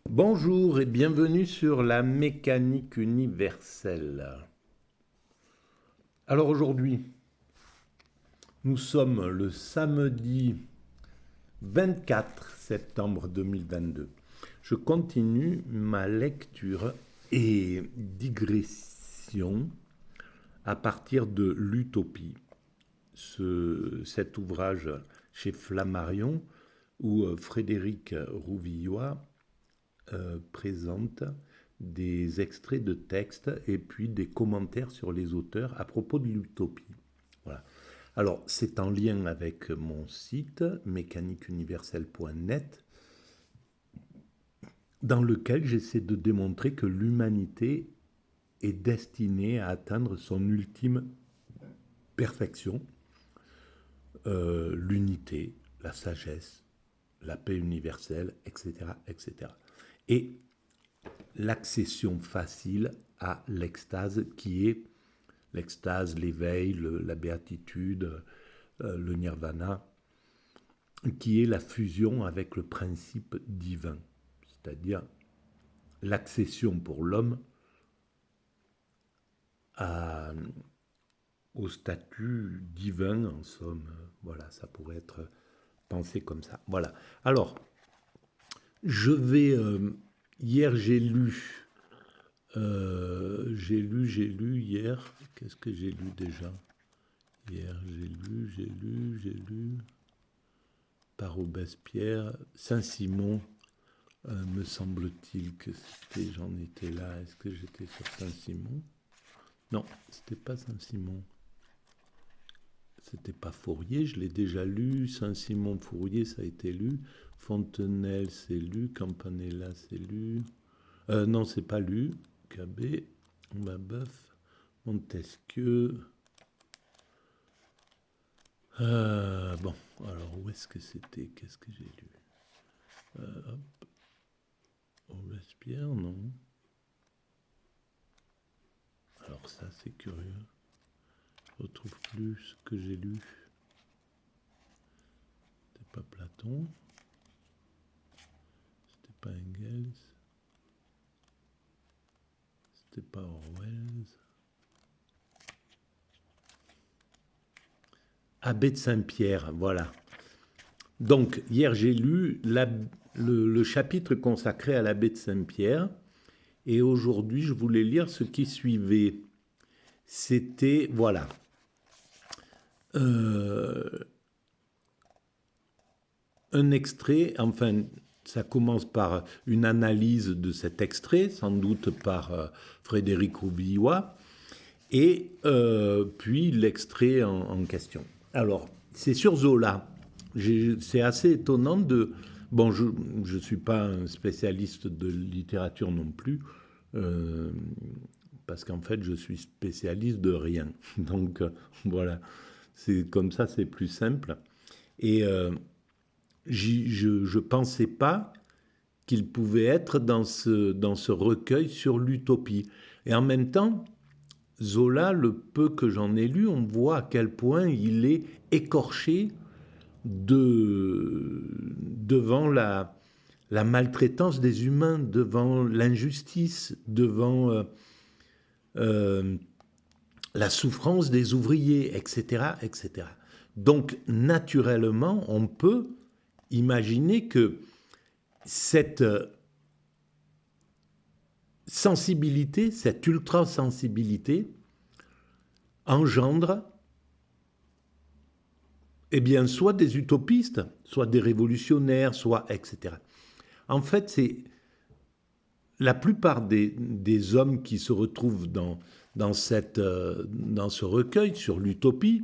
Bonjour et bienvenue sur la mécanique universelle. Alors aujourd'hui, nous sommes le samedi 24 septembre 2022. Je continue ma lecture et digression à partir de l'Utopie, cet ouvrage chez Flammarion où Frédéric Rouvillois présente des extraits de textes et puis des commentaires sur les auteurs à propos de l'utopie. Voilà. Alors, c'est en lien avec mon site mécaniqueuniverselle.net dans lequel j'essaie de démontrer que l'humanité est destinée à atteindre son ultime perfection, l'unité, la sagesse, la paix universelle, etc., etc. Et l'accession facile à l'extase qui est l'extase, l'éveil, la béatitude, le nirvana, qui est la fusion avec le principe divin, c'est-à-dire l'accession pour l'homme à- au statut divin, en somme. Voilà, ça pourrait être pensé comme ça. Voilà. Alors, je vais... hier, j'ai lu hier. Qu'est-ce que j'ai lu déjà? Hier, j'ai lu par Robespierre, Saint-Simon, me semble-t-il que c'était, j'en étais là. Est-ce que j'étais sur Saint-Simon? Non, c'était pas Saint-Simon. C'était pas Fourier, je l'ai déjà lu. Saint-Simon, Fourier, ça a été lu. Fontenelle, c'est lu. Campanella, c'est lu. Non, c'est pas lu. Cabet, Mabeuf, Montesquieu. Bon, alors où est-ce que c'était? Qu'est-ce que j'ai lu? Hop, Robespierre, non. Alors ça, c'est curieux. Je retrouve plus ce que j'ai lu. C'était pas Platon. C'était pas Engels. C'était pas Orwell. Abbé de Saint-Pierre, voilà. Donc, hier, j'ai lu le chapitre consacré à l'abbé de Saint-Pierre. Et aujourd'hui, je voulais lire ce qui suivait. C'était, voilà, un extrait, enfin, ça commence par une analyse de cet extrait, sans doute par Frédéric Rouvillois, et puis l'extrait en question. Alors, c'est sur Zola. C'est assez étonnant de... Bon, je ne suis pas un spécialiste de littérature non plus, euh, parce qu'en fait, je suis spécialiste de rien. Donc, voilà, c'est comme ça, c'est plus simple. Et je ne pensais pas qu'il pouvait être dans ce recueil sur l'utopie. Et en même temps, Zola, le peu que j'en ai lu, on voit à quel point il est écorché devant la maltraitance des humains, devant l'injustice, devant euh, la souffrance des ouvriers, etc., etc. Donc, naturellement, on peut imaginer que cette sensibilité, cette ultra-sensibilité, engendre eh bien, soit des utopistes, soit des révolutionnaires, soit etc. En fait, c'est la plupart des hommes qui se retrouvent dans ce recueil sur l'utopie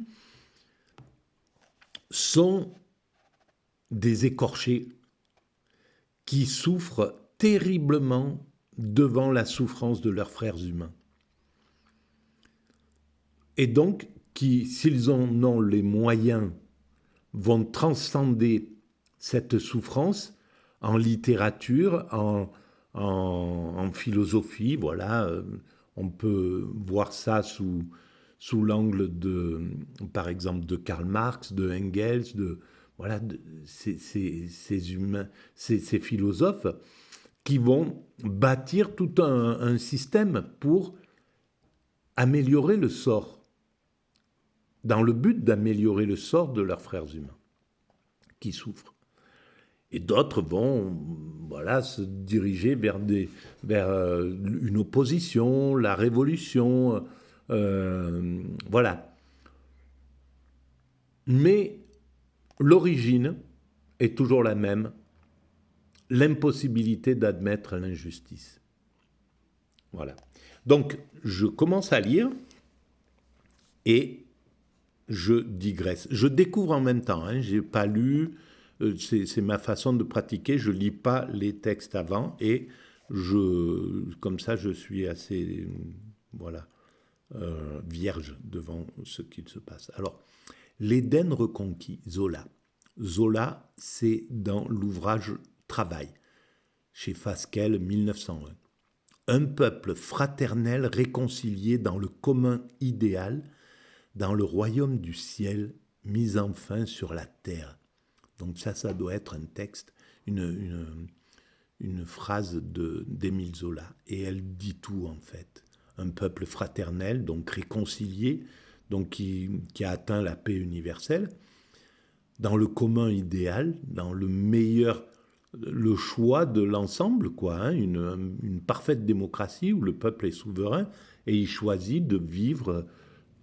sont des écorchés qui souffrent terriblement devant la souffrance de leurs frères humains. Et donc, qui, s'ils en ont les moyens, vont transcender cette souffrance en littérature, en philosophie. Voilà, on peut voir ça sous l'angle de, par exemple, de Karl Marx, de Engels, de voilà, ces humains, ces philosophes qui vont bâtir tout un système pour améliorer le sort, dans le but d'améliorer le sort de leurs frères humains qui souffrent. Et d'autres vont voilà, se diriger vers une opposition, la révolution, voilà. Mais l'origine est toujours la même, l'impossibilité d'admettre l'injustice. Voilà. Donc, je commence à lire et je digresse. Je découvre en même temps, hein, je n'ai pas lu, c'est ma façon de pratiquer, je ne lis pas les textes avant et comme ça, je suis assez voilà, vierge devant ce qu'il se passe. Alors, l'Éden reconquis, Zola. Zola, c'est dans l'ouvrage Travail, chez Fasquelle, 1901. Un peuple fraternel réconcilié dans le commun idéal, dans le royaume du ciel, mis enfin sur la terre. Donc ça doit être un texte, une phrase d'Émile Zola. Et elle dit tout en fait. Un peuple fraternel, donc réconcilié, donc qui a atteint la paix universelle, dans le commun idéal, dans le meilleur, le choix de l'ensemble, quoi, hein, une parfaite démocratie où le peuple est souverain et il choisit de vivre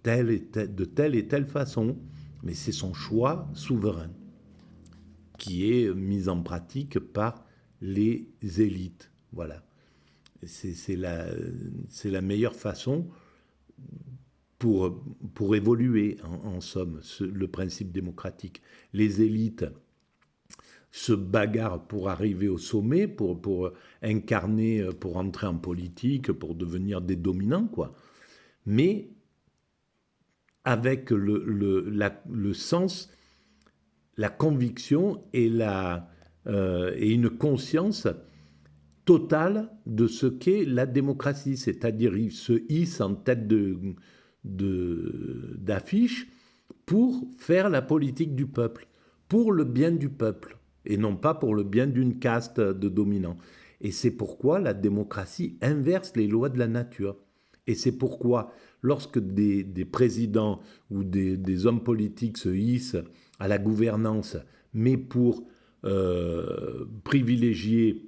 de telle et telle façon. Mais c'est son choix souverain qui est mis en pratique par les élites. Voilà. C'est la meilleure façon pour évoluer, en somme, le principe démocratique. Les élites se bagarrent pour arriver au sommet, pour incarner, pour entrer en politique, pour devenir des dominants, quoi. Mais avec le sens, la conviction et une conscience totale de ce qu'est la démocratie. C'est-à-dire, ils se hissent en tête d'affiche pour faire la politique du peuple, pour le bien du peuple, et non pas pour le bien d'une caste de dominants. Et c'est pourquoi la démocratie inverse les lois de la nature. Et c'est pourquoi, lorsque des présidents ou des hommes politiques se hissent à la gouvernance, mais pour privilégier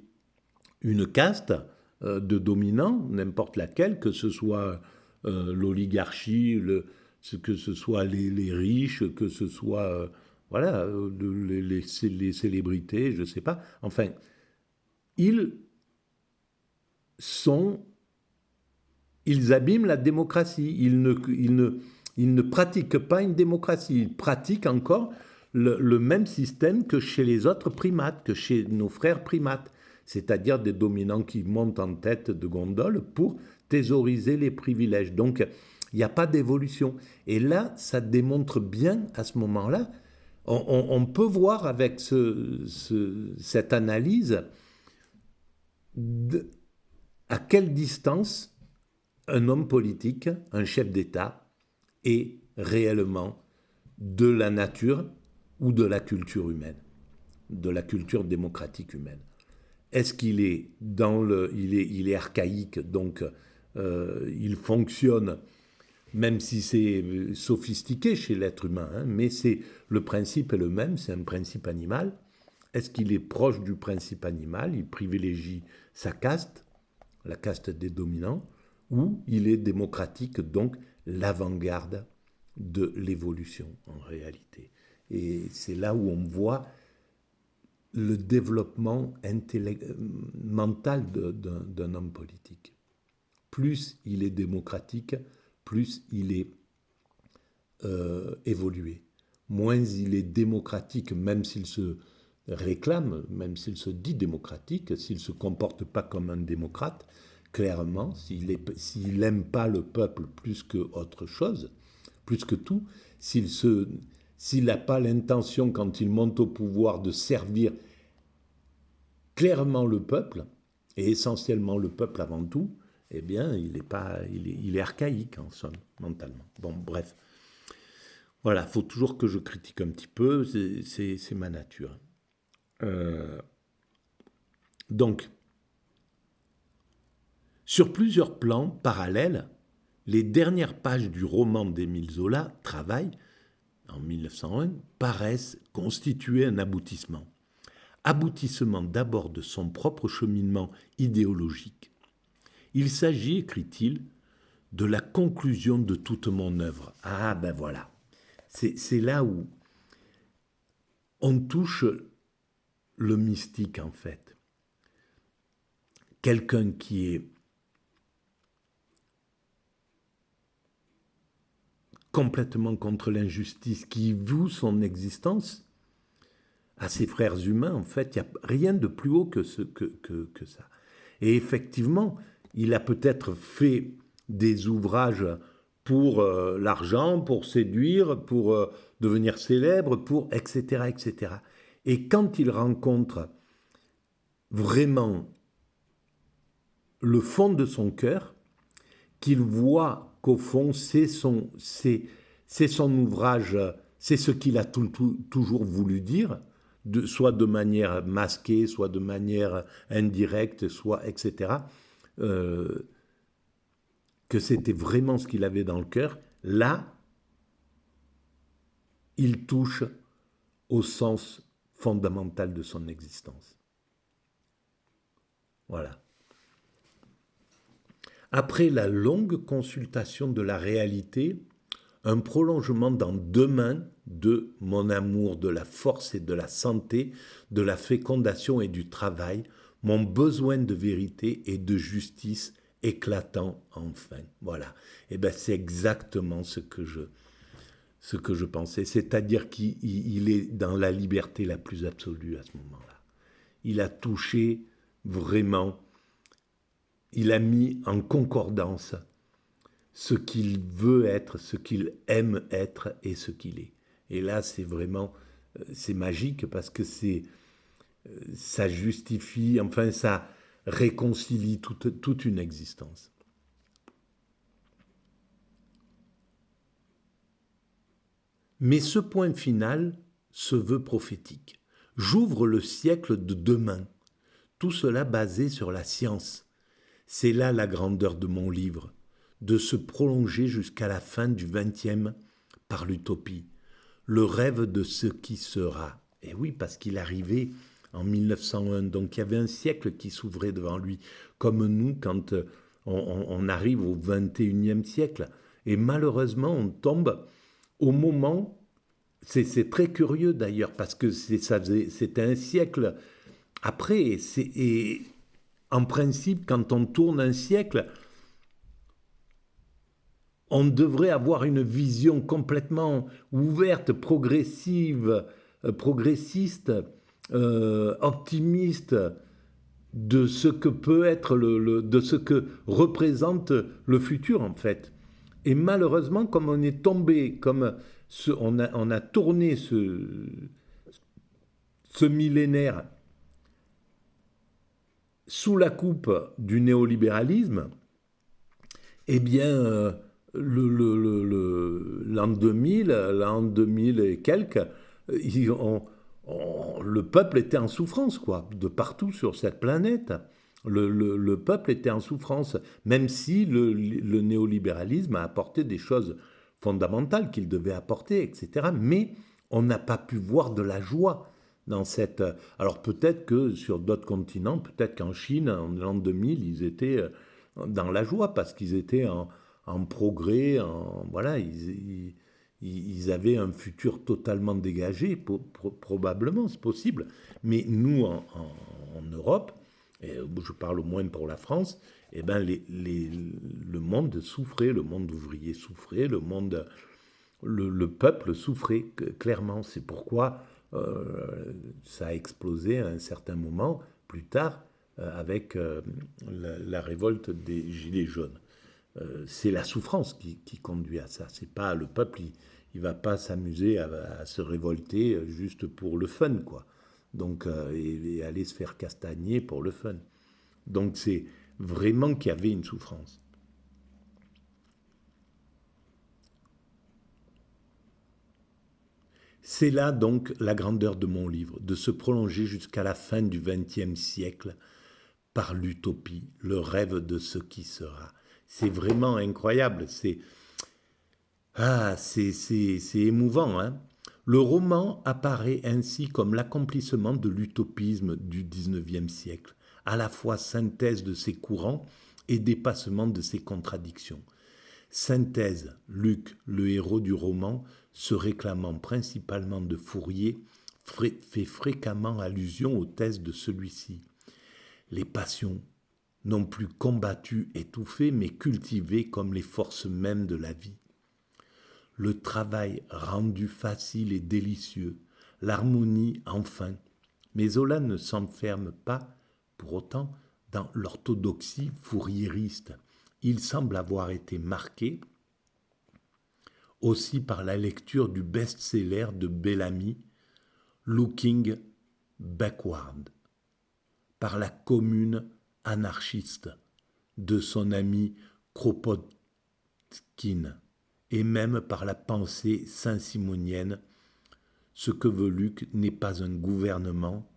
une caste de dominants, n'importe laquelle, que ce soit l'oligarchie, que ce soit les riches, que ce soit voilà, les célébrités, je ne sais pas. Enfin, ils abîment la démocratie. Ils ne pratiquent pas une démocratie. Ils pratiquent encore le même système que chez les autres primates, que chez nos frères primates. C'est-à-dire des dominants qui montent en tête de gondole pour thésauriser les privilèges. Donc, il n'y a pas d'évolution. Et là, ça démontre bien, à ce moment-là, on peut voir avec cette analyse à quelle distance un homme politique, un chef d'État, est réellement de la nature ou de la culture humaine, de la culture démocratique humaine. Est-ce qu'il est il est archaïque, donc il fonctionne, même si c'est sophistiqué chez l'être humain, hein, mais le principe est le même, c'est un principe animal. Est-ce qu'il est proche du principe animal, il privilégie sa caste, la caste des dominants, ou il est démocratique, donc l'avant-garde de l'évolution en réalité. Et c'est là où on voit le développement mental d'un homme politique. Plus il est démocratique, plus il est évolué. Moins il est démocratique, même s'il se réclame, même s'il se dit démocratique, s'il ne se comporte pas comme un démocrate, clairement, s'il n'aime pas le peuple plus qu'autre chose, plus que tout, s'il n'a pas l'intention, quand il monte au pouvoir, de servir clairement le peuple, et essentiellement le peuple avant tout, eh bien, il est archaïque, en somme, mentalement. Bon, bref. Voilà, il faut toujours que je critique un petit peu, c'est ma nature. Donc, Sur plusieurs plans parallèles, les dernières pages du roman d'Émile Zola, Travail, en 1901, paraissent constituer un aboutissement. Aboutissement d'abord de son propre cheminement idéologique. Il s'agit, écrit-il, de la conclusion de toute mon œuvre. Ah ben voilà, c'est là où on touche le mystique en fait. Quelqu'un qui est complètement contre l'injustice, qui voue son existence à ses frères humains, en fait, il n'y a rien de plus haut que ça. Et effectivement, il a peut-être fait des ouvrages pour l'argent, pour séduire, pour devenir célèbre, pour etc., etc. Et quand il rencontre vraiment le fond de son cœur, qu'il voit qu'au fond, c'est son ouvrage, c'est ce qu'il a toujours voulu dire, soit de manière masquée, soit de manière indirecte, soit etc., que c'était vraiment ce qu'il avait dans le cœur, là, il touche au sens fondamental de son existence. Voilà. Après la longue consultation de la réalité, un prolongement dans deux mains de mon amour de la force et de la santé, de la fécondation et du travail, mon besoin de vérité et de justice éclatant enfin. Voilà. Et bien c'est exactement ce que je pensais. C'est-à-dire qu'il est dans la liberté la plus absolue à ce moment-là. Il a touché vraiment, il a mis en concordance ce qu'il veut être, ce qu'il aime être et ce qu'il est. Et là, c'est vraiment, c'est magique parce que ça justifie, enfin, ça réconcilie toute une existence. Mais ce point final se veut prophétique. J'ouvre le siècle de demain, tout cela basé sur la science. C'est là la grandeur de mon livre, de se prolonger jusqu'à la fin du XXe par l'utopie, le rêve de ce qui sera. Et oui, parce qu'il arrivait en 1901, donc il y avait un siècle qui s'ouvrait devant lui, comme nous quand on arrive au XXIe siècle. Et malheureusement, on tombe au moment, c'est très curieux d'ailleurs, parce que c'était un siècle après, et en principe, quand on tourne un siècle, on devrait avoir une vision complètement ouverte, progressive, progressiste, optimiste de ce que peut être de ce que représente le futur en fait. Et malheureusement, comme on est tombé, on a tourné ce millénaire sous la coupe du néolibéralisme, eh bien, l'an 2000, l'an 2000 et quelques, le peuple était en souffrance, quoi, de partout sur cette planète. Le peuple était en souffrance, même si le néolibéralisme a apporté des choses fondamentales qu'il devait apporter, etc. Mais on n'a pas pu voir de la joie dans cette... Alors peut-être que sur d'autres continents, peut-être qu'en Chine, en l'an 2000, ils étaient dans la joie parce qu'ils étaient en progrès, voilà, ils avaient un futur totalement dégagé, probablement, c'est possible. Mais nous, en Europe, et je parle au moins pour la France, eh ben le monde souffrait, le monde ouvrier souffrait, le peuple souffrait clairement. C'est pourquoi ça a explosé à un certain moment, plus tard, avec la révolte des Gilets jaunes. C'est la souffrance qui conduit à ça. C'est pas le peuple, il va pas s'amuser à se révolter juste pour le fun, quoi. Donc, et aller se faire castagner pour le fun. Donc, c'est vraiment qu'il y avait une souffrance. C'est là donc la grandeur de mon livre, de se prolonger jusqu'à la fin du XXe siècle par l'utopie, le rêve de ce qui sera. C'est vraiment incroyable, c'est émouvant, hein. Le roman apparaît ainsi comme l'accomplissement de l'utopisme du XIXe siècle, à la fois synthèse de ses courants et dépassement de ses contradictions. Synthèse, Luc, le héros du roman, se réclamant principalement de Fourier, fait fréquemment allusion aux thèses de celui-ci. Les passions, non plus combattues, étouffées, mais cultivées comme les forces mêmes de la vie. Le travail rendu facile et délicieux, l'harmonie enfin. Mais Zola ne s'enferme pas, pour autant, dans l'orthodoxie fouriériste. Il semble avoir été marqué aussi par la lecture du best-seller de Bellamy, Looking Backward, par la commune anarchiste de son ami Kropotkin, et même par la pensée saint-simonienne. Ce que veut Luc n'est pas un gouvernement,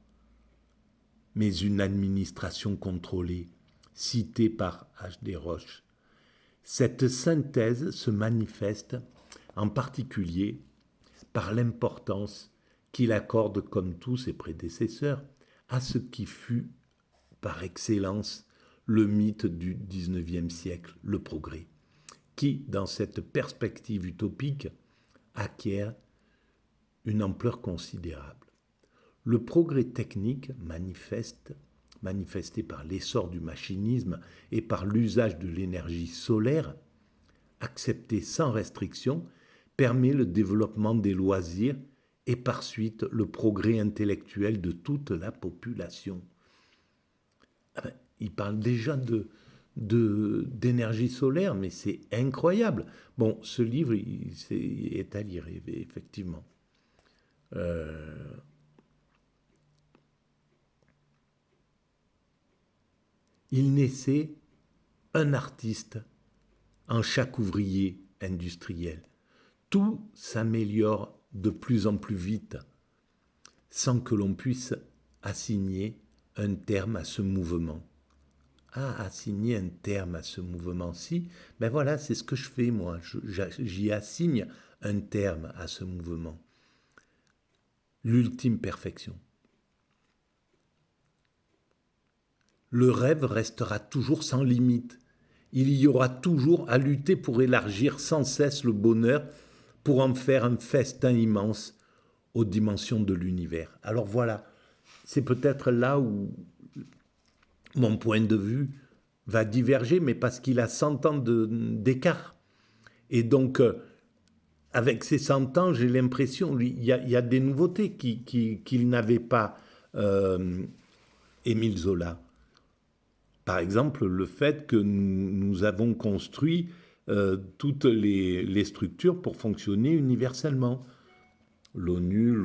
mais une administration contrôlée, citée par H. Desroches. Cette synthèse se manifeste en particulier par l'importance qu'il accorde, comme tous ses prédécesseurs, à ce qui fut, par excellence, le mythe du XIXe siècle, le progrès, qui, dans cette perspective utopique, acquiert une ampleur considérable. Le progrès technique manifesté par l'essor du machinisme et par l'usage de l'énergie solaire, accepté sans restriction, permet le développement des loisirs et par suite le progrès intellectuel de toute la population. Il parle déjà d'énergie solaire, mais c'est incroyable. Bon, ce livre est à lire, effectivement. Il naissait un artiste en chaque ouvrier industriel. Tout s'améliore de plus en plus vite, sans que l'on puisse assigner un terme à ce mouvement. Assigner un terme à ce mouvement-ci, ben voilà, c'est ce que je fais moi, j'y assigne un terme à ce mouvement. L'ultime perfection. Le rêve restera toujours sans limite. Il y aura toujours à lutter pour élargir sans cesse le bonheur, pour en faire un festin immense aux dimensions de l'univers. Alors voilà, c'est peut-être là où mon point de vue va diverger, mais parce qu'il a 100 ans d'écart. Et donc, avec ces 100 ans, j'ai l'impression, il y a des nouveautés qu'il n'avait pas, Émile Zola. Par exemple, le fait que nous avons construit toutes les structures pour fonctionner universellement. L'ONU,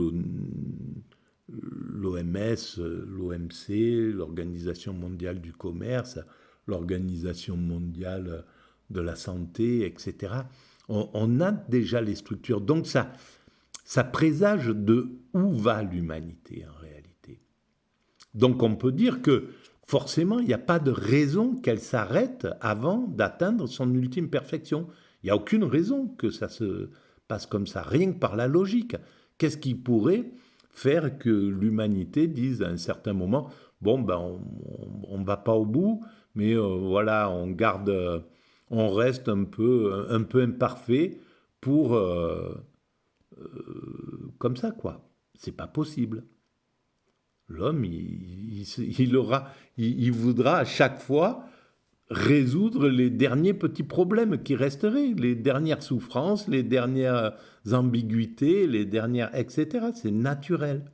l'OMS, l'OMC, l'Organisation mondiale du commerce, l'Organisation mondiale de la santé, etc. On a déjà les structures. Donc ça présage de où va l'humanité en réalité. Donc on peut dire que forcément, il n'y a pas de raison qu'elle s'arrête avant d'atteindre son ultime perfection. Il n'y a aucune raison que ça se passe comme ça, rien que par la logique. Qu'est-ce qui pourrait faire que l'humanité dise à un certain moment, bon, ben, on ne va pas au bout, mais voilà, on reste un peu imparfait pour comme ça, quoi. C'est pas possible. L'homme, il voudra à chaque fois résoudre les derniers petits problèmes qui resteraient, les dernières souffrances, les dernières ambiguïtés, les dernières, etc. C'est naturel.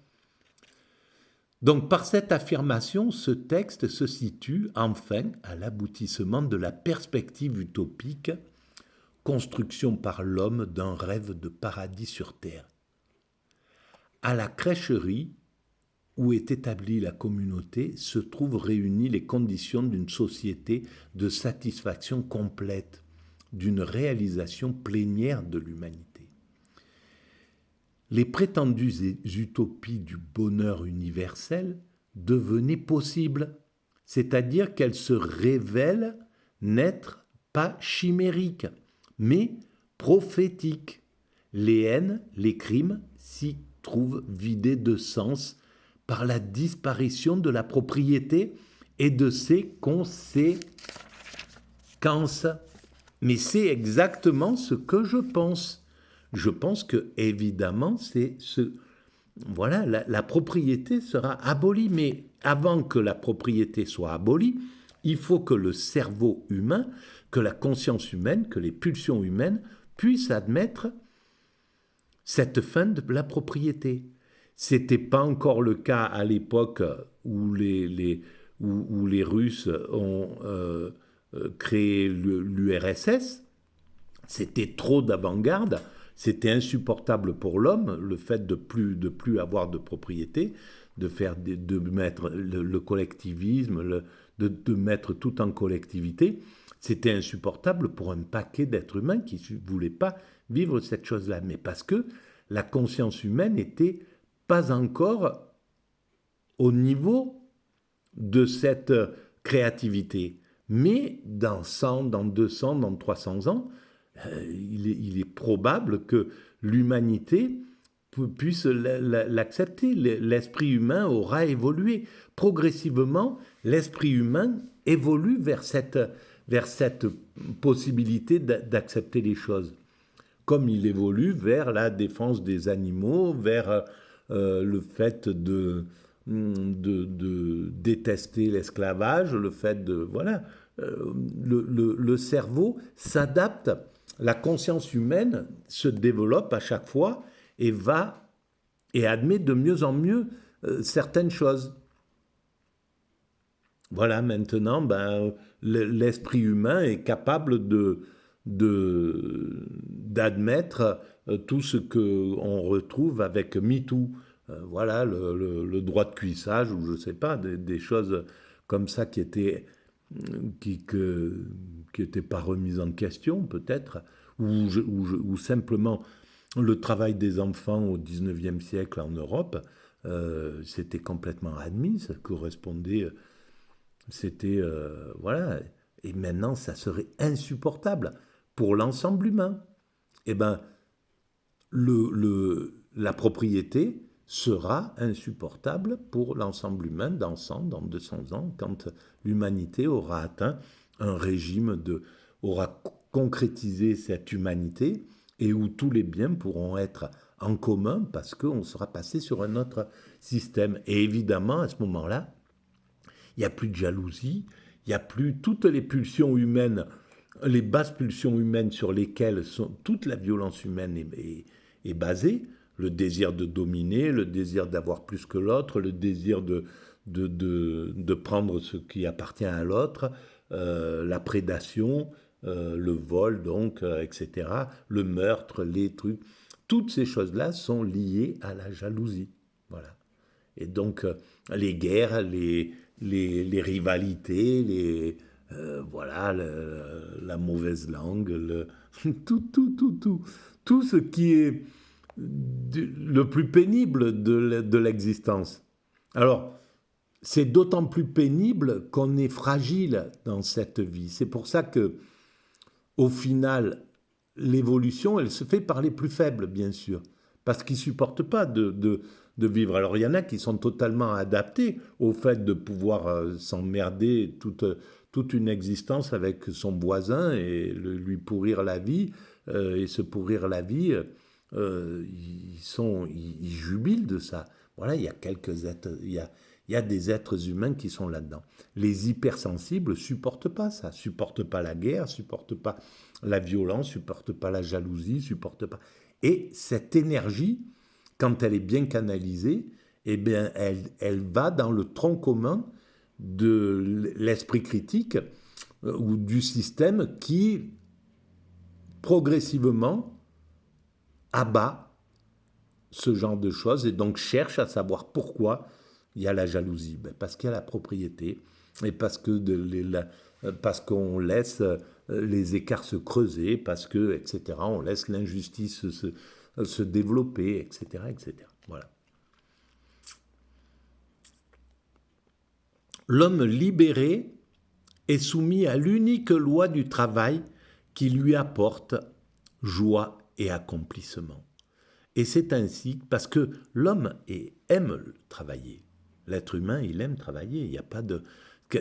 Donc par cette affirmation, ce texte se situe enfin à l'aboutissement de la perspective utopique, construction par l'homme d'un rêve de paradis sur terre. À la crècherie, où est établie la communauté, se trouvent réunies les conditions d'une société de satisfaction complète, d'une réalisation plénière de l'humanité. Les prétendues utopies du bonheur universel devenaient possibles c'est-à-dire qu'elle se révèle n'être pas chimérique, mais prophétique. Les haines, les crimes s'y trouvent vidés de sens par la disparition de la propriété et de ses conséquences. Mais c'est exactement ce que je pense. Je pense que, évidemment, voilà, la propriété sera abolie. Mais avant que la propriété soit abolie, il faut que le cerveau humain, que la conscience humaine, que les pulsions humaines puissent admettre cette fin de la propriété. C'était pas encore le cas à l'époque où les Russes ont créé l'URSS. C'était trop d'avant-garde, c'était insupportable pour l'homme, le fait de plus avoir de propriété, de mettre le collectivisme, de mettre tout en collectivité. C'était insupportable pour un paquet d'êtres humains qui ne voulaient pas vivre cette chose-là. Mais parce que la conscience humaine n'était pas encore au niveau de cette créativité. Mais dans 100, dans 200, dans 300 ans, il est probable que l'humanité puisse l'accepter. L'esprit humain aura évolué. Progressivement, l'esprit humain évolue vers cette possibilité d'accepter les choses. Comme il évolue vers la défense des animaux, vers le fait de détester l'esclavage, le fait de... Voilà, le cerveau s'adapte, la conscience humaine se développe à chaque fois et admet de mieux en mieux certaines choses. Voilà, maintenant, l'esprit humain est capable d'admettre tout ce qu'on retrouve avec MeToo. Voilà, le droit de cuissage, ou je ne sais pas, des choses comme ça qui étaient pas remises en question, peut-être, ou simplement le travail des enfants au XIXe siècle en Europe, c'était complètement admis, ça correspondait... C'était... voilà. Et maintenant, ça serait insupportable pour l'ensemble humain. Eh bien, la propriété sera insupportable pour l'ensemble humain dans 100, dans 200 ans, quand l'humanité aura atteint un régime aura concrétisé cette humanité et où tous les biens pourront être en commun parce qu'on sera passé sur un autre système. Et évidemment, à ce moment-là, il n'y a plus de jalousie, il n'y a plus toutes les pulsions humaines, les basses pulsions humaines sur lesquelles toute la violence humaine est basée, le désir de dominer, le désir d'avoir plus que l'autre, le désir de prendre ce qui appartient à l'autre, la prédation, le vol, donc, etc., le meurtre, les trucs. Toutes ces choses-là sont liées à la jalousie. Voilà. Et donc, les guerres, les rivalités, voilà, la mauvaise langue, tout ce qui est le plus pénible de l'existence. Alors, c'est d'autant plus pénible qu'on est fragile dans cette vie. C'est pour ça que, au final, l'évolution, elle se fait par les plus faibles, bien sûr, parce qu'ils ne supportent pas de vivre. Alors, il y en a qui sont totalement adaptés au fait de pouvoir s'emmerder toute une existence avec son voisin et lui pourrir la vie, et se pourrir la vie. Ils jubilent de ça. Voilà, il y a quelques êtres, il y a des êtres humains qui sont là-dedans. Les hypersensibles ne supportent pas ça, supportent pas la guerre, supportent pas la violence, supportent pas la jalousie, supportent pas. Et cette énergie, quand elle est bien canalisée, eh bien, elle va dans le tronc commun de l'esprit critique ou du système qui, progressivement, abat ce genre de choses et donc cherche à savoir pourquoi il y a la jalousie. Parce qu'il y a la propriété et parce qu'on laisse les écarts se creuser, parce que, etc., on laisse l'injustice se développer, etc., etc. Voilà. L'homme libéré est soumis à l'unique loi du travail qui lui apporte joie et accomplissement. Et c'est ainsi parce que l'homme aime travailler. L'être humain, il aime travailler. Il n'y a pas de...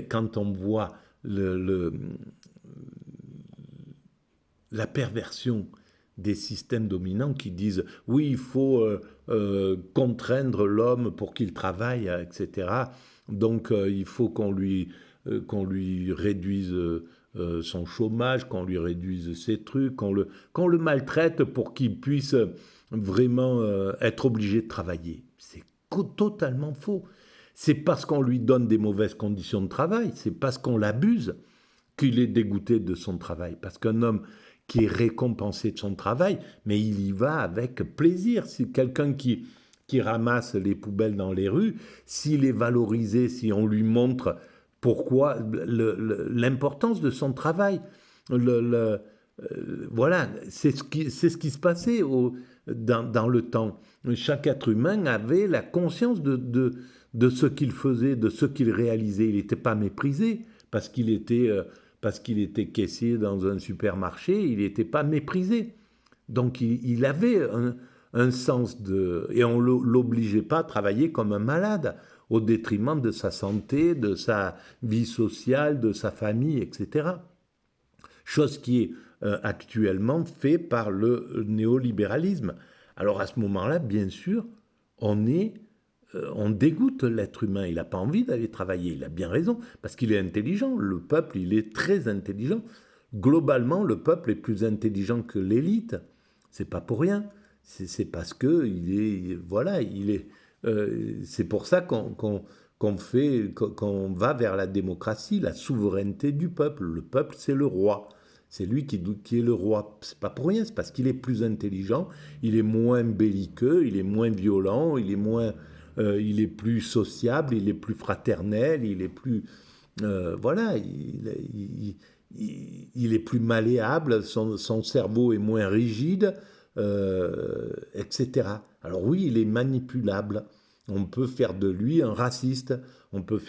Quand on voit la perversion des systèmes dominants qui disent oui, il faut contraindre l'homme pour qu'il travaille, etc. Donc il faut qu'on lui réduise son chômage, qu'on lui réduise ses trucs, qu'on le maltraite pour qu'il puisse vraiment être obligé de travailler. C'est totalement faux. C'est parce qu'on lui donne des mauvaises conditions de travail, c'est parce qu'on l'abuse qu'il est dégoûté de son travail. Parce qu'un homme qui est récompensé de son travail, mais il y va avec plaisir. C'est quelqu'un qui ramasse les poubelles dans les rues, s'il est valorisé, si on lui montre pourquoi l'importance de son travail, voilà, c'est ce qui se passait dans le temps. Chaque être humain avait la conscience de ce qu'il faisait, de ce qu'il réalisait. Il n'était pas méprisé parce qu'il était caissier dans un supermarché, il n'était pas méprisé. Donc il avait un sens de... Et on ne l'obligeait pas à travailler comme un malade, au détriment de sa santé, de sa vie sociale, de sa famille, etc. Chose qui est actuellement faite par le néolibéralisme. Alors à ce moment-là, bien sûr, on dégoûte l'être humain. Il n'a pas envie d'aller travailler. Il a bien raison, parce qu'il est intelligent. Le peuple, il est très intelligent. Globalement, le peuple est plus intelligent que l'élite. C'est pas pour rien. C'est parce que c'est pour ça qu'on va vers la démocratie, la souveraineté du peuple. Le peuple, c'est le roi. C'est lui qui est le roi. C'est pas pour rien, c'est parce qu'il est plus intelligent, il est moins belliqueux, il est moins violent, il est plus sociable, il est plus fraternel, il est plus... voilà, il est plus malléable, son cerveau est moins rigide, etc. Alors oui, il est manipulable. On peut faire de lui un raciste. On peut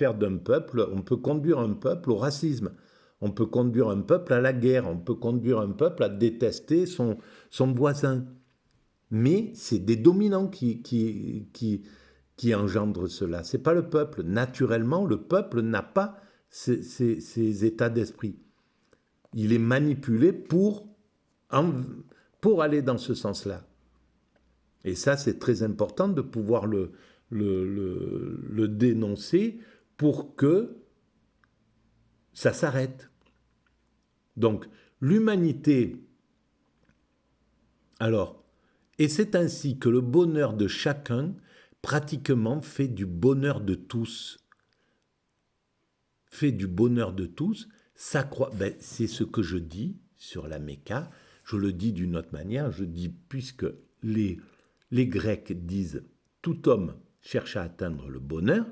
conduire un peuple au racisme. On peut conduire un peuple à la guerre. On peut conduire un peuple à détester son voisin. Mais c'est des dominants qui engendrent cela. C'est pas le peuple. Naturellement, le peuple n'a pas ces états d'esprit. Il est manipulé pour aller dans ce sens-là. Et ça, c'est très important de pouvoir le dénoncer pour que ça s'arrête. Donc, l'humanité, alors, et c'est ainsi que le bonheur de chacun pratiquement fait du bonheur de tous. Fait du bonheur de tous, c'est ce que je dis sur la Mecca. Je le dis d'une autre manière, je dis puisque les Grecs disent « tout homme cherche à atteindre le bonheur »,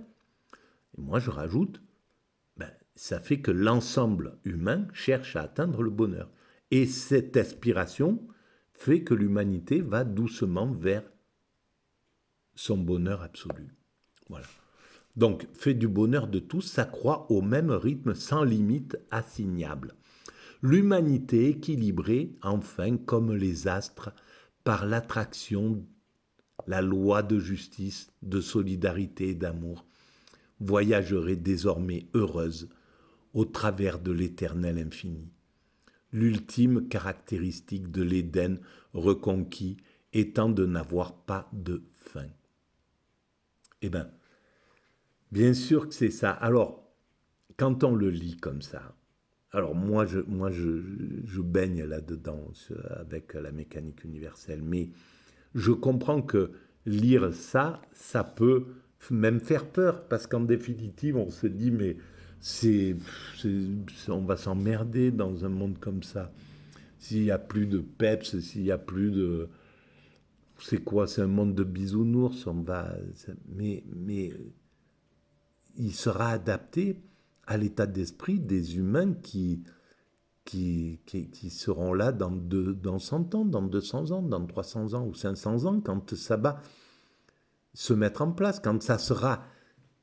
et moi je rajoute ça fait que l'ensemble humain cherche à atteindre le bonheur. Et cette aspiration fait que l'humanité va doucement vers son bonheur absolu. Voilà. Donc, fait du bonheur de tous, s'accroît au même rythme sans limite assignable. L'humanité équilibrée, enfin, comme les astres, par l'attraction, la loi de justice, de solidarité et d'amour, voyagerait désormais heureuse au travers de l'éternel infini. L'ultime caractéristique de l'Éden reconquis étant de n'avoir pas de fin. Eh bien, bien sûr que c'est ça. Alors, quand on le lit comme ça, alors moi je baigne là-dedans avec la mécanique universelle, mais je comprends que lire ça peut même faire peur, parce qu'en définitive, on se dit, mais on va s'emmerder dans un monde comme ça. S'il n'y a plus de peps, s'il n'y a plus de... C'est quoi? C'est un monde de bisounours. Mais il sera adapté à l'état d'esprit des humains qui seront là dans 100 ans, dans 200 ans, dans 300 ans ou 500 ans, quand ça va se mettre en place, quand ça sera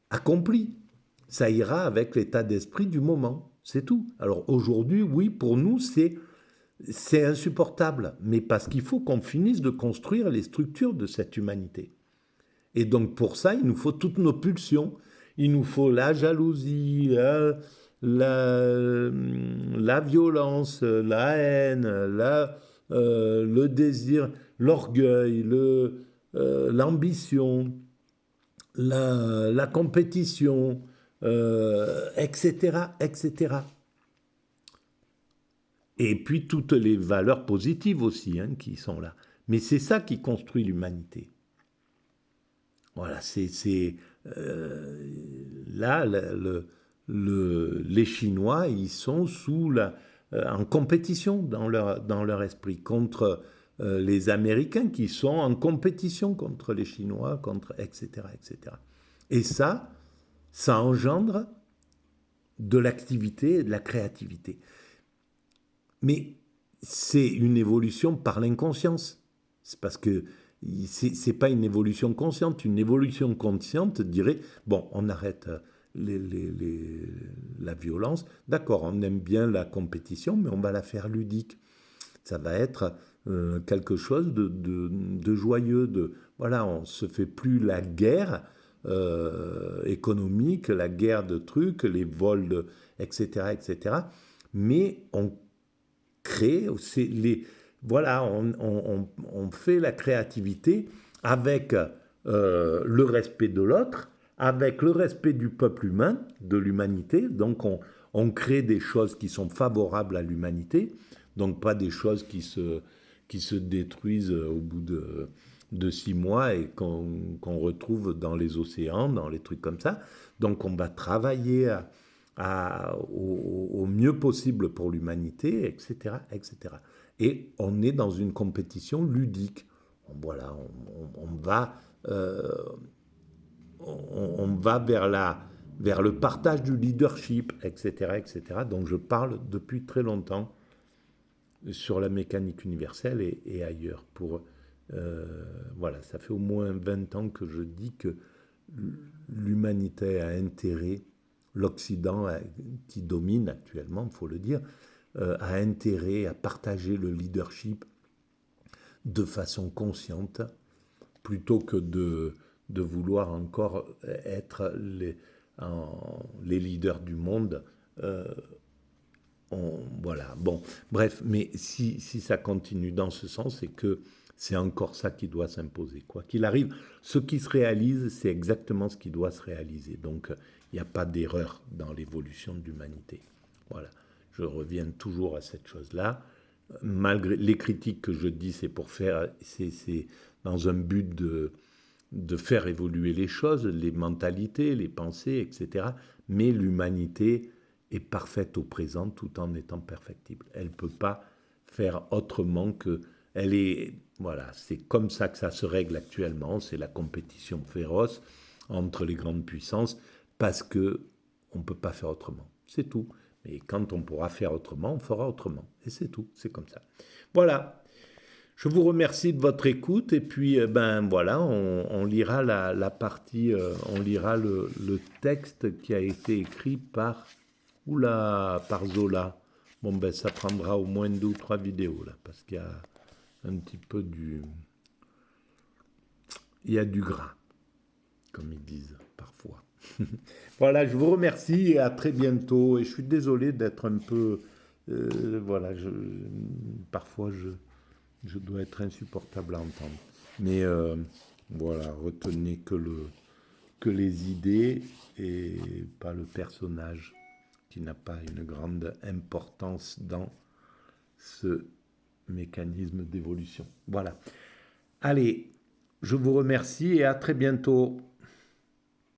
accompli. ça ira avec l'état d'esprit du moment, c'est tout. Alors aujourd'hui, oui, pour nous, c'est insupportable, mais parce qu'il faut qu'on finisse de construire les structures de cette humanité. Et donc pour ça, il nous faut toutes nos pulsions. Il nous faut la jalousie, la violence, la haine, le désir, l'orgueil, l'ambition, la compétition, etc., etc. Et puis toutes les valeurs positives aussi hein, qui sont là. Mais c'est ça qui construit l'humanité. Voilà, là, les Chinois, ils sont en compétition dans leur esprit contre les Américains qui sont en compétition contre les Chinois, etc., etc. Et ça engendre de l'activité et de la créativité. Mais c'est une évolution par l'inconscience. C'est parce que c'est pas une évolution consciente. Une évolution consciente dirait, bon, on arrête la violence. D'accord, on aime bien la compétition, mais on va la faire ludique. Ça va être quelque chose de joyeux. Voilà, on se fait plus la guerre économique, la guerre de trucs, les vols, etc., etc. Mais on crée, voilà, on fait la créativité avec le respect de l'autre, avec le respect du peuple humain, de l'humanité. Donc on crée des choses qui sont favorables à l'humanité, donc pas des choses qui se détruisent au bout de 6 mois et qu'on retrouve dans les océans, dans les trucs comme ça. Donc on va travailler au mieux possible pour l'humanité, etc., etc. Et on est dans une compétition ludique. Voilà, on va vers le partage du leadership, etc., etc. Donc je parle depuis très longtemps sur la mécanique universelle et ailleurs. Voilà, ça fait au moins 20 ans que je dis que l'humanité a intérêt, l'Occident qui domine actuellement, il faut le dire, a intérêt à partager le leadership de façon consciente, plutôt que de vouloir encore être les leaders du monde. Voilà, bon, bref, mais si ça continue dans ce sens, c'est que c'est encore ça qui doit s'imposer. Quoi qu'il arrive, ce qui se réalise, c'est exactement ce qui doit se réaliser. Donc, il n'y a pas d'erreur dans l'évolution de l'humanité. Voilà, je reviens toujours à cette chose-là. Malgré les critiques que je dis, c'est pour faire, c'est dans un but de faire évoluer les choses, les mentalités, les pensées, etc. Mais l'humanité est parfaite au présent tout en étant perfectible. Elle ne peut pas faire autrement que... Voilà, c'est comme ça que ça se règle actuellement, c'est la compétition féroce entre les grandes puissances, parce qu'on ne peut pas faire autrement. C'est tout. Mais quand on pourra faire autrement, on fera autrement. Et c'est tout, c'est comme ça. Voilà. Je vous remercie de votre écoute, et puis, voilà, on lira la partie, on lira le texte qui a été écrit par Zola. Bon, ça prendra au moins 2 ou 3 vidéos, là, parce qu'il y a un petit peu il y a du gras, comme ils disent parfois. Voilà, je vous remercie et à très bientôt. Et je suis désolé d'être un peu... voilà, parfois je dois être insupportable à entendre. Mais voilà, retenez que les idées et pas le personnage, qui n'a pas une grande importance dans ce mécanisme d'évolution. Voilà. Allez, je vous remercie et à très bientôt.